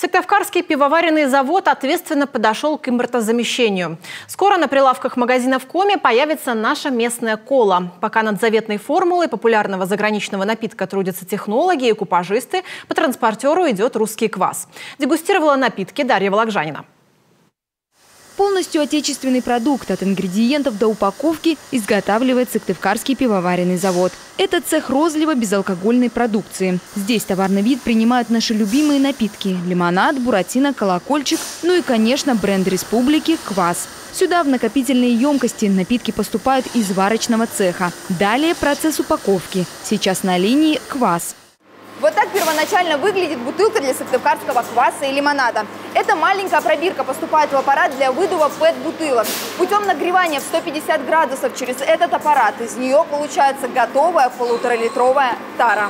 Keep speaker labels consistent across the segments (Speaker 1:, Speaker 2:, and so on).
Speaker 1: Сыктывкарский пивоваренный завод ответственно подошел к импортозамещению. Скоро на прилавках магазинов Коми появится наша местная кола. Пока над заветной формулой популярного заграничного напитка трудятся технологи и купажисты, по транспортеру идет русский квас. Дегустировала напитки Дарья Вологжанина.
Speaker 2: Полностью отечественный продукт от ингредиентов до упаковки изготавливает Сыктывкарский пивоваренный завод. Это цех розлива безалкогольной продукции. Здесь товарный вид принимают наши любимые напитки – лимонад, буратино, колокольчик, ну и, конечно, бренд республики – квас. Сюда в накопительные емкости напитки поступают из варочного цеха. Далее процесс упаковки. Сейчас на линии квас.
Speaker 3: Вот так первоначально выглядит бутылка для сыктывкарского кваса и лимонада. Эта маленькая пробирка поступает в аппарат для выдува ПЭТ-бутылок. Путем нагревания в 150 градусов через этот аппарат из нее получается готовая 1,5-литровая тара.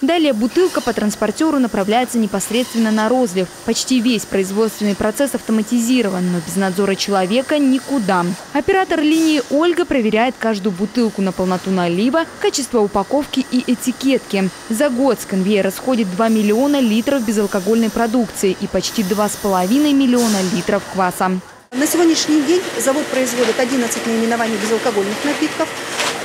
Speaker 2: Далее бутылка по транспортеру направляется непосредственно на розлив. Почти весь производственный процесс автоматизирован, но без надзора человека никуда. Оператор линии Ольга проверяет каждую бутылку на полноту налива, качество упаковки и этикетки. За год с конвейера сходит 2 миллиона литров безалкогольной продукции и почти 2,5 миллиона литров кваса.
Speaker 4: На сегодняшний день завод производит 11 наименований безалкогольных напитков,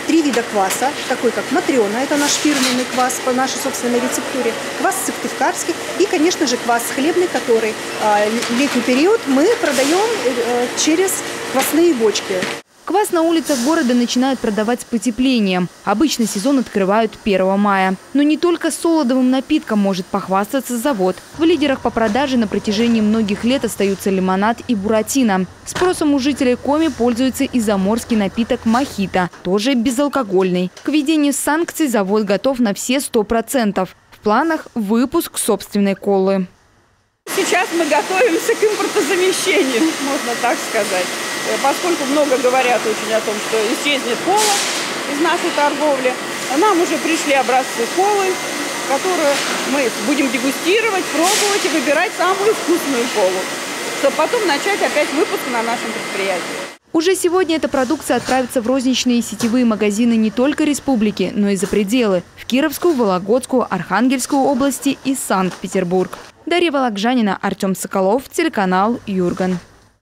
Speaker 4: 3 вида кваса, такой как Матрена, это наш фирменный квас по нашей собственной рецептуре, квас сыктывкарский и, конечно же, квас хлебный, который в летний период мы продаем через квасные бочки.
Speaker 2: Квас на улицах города начинают продавать с потеплением. Обычно сезон открывают 1 мая. Но не только солодовым напитком может похвастаться завод. В лидерах по продаже на протяжении многих лет остаются лимонад и буратино. Спросом у жителей Коми пользуется и заморский напиток мохито, тоже безалкогольный. К введению санкций завод готов на все 100%. В планах выпуск собственной колы.
Speaker 5: Сейчас мы готовимся к импортозамещению, можно так сказать. Поскольку много говорят очень о том, что исчезнет кола из нашей торговли, нам уже пришли образцы колы, которые мы будем дегустировать, пробовать и выбирать самую вкусную колу, чтобы потом начать опять выпуск на нашем предприятии.
Speaker 2: Уже сегодня эта продукция отправится в розничные и сетевые магазины не только республики, но и за пределы – в Кировскую, Вологодскую, Архангельскую области и Санкт-Петербург. Дарья Вологжанина, Артем Соколов, телеканал Юрган.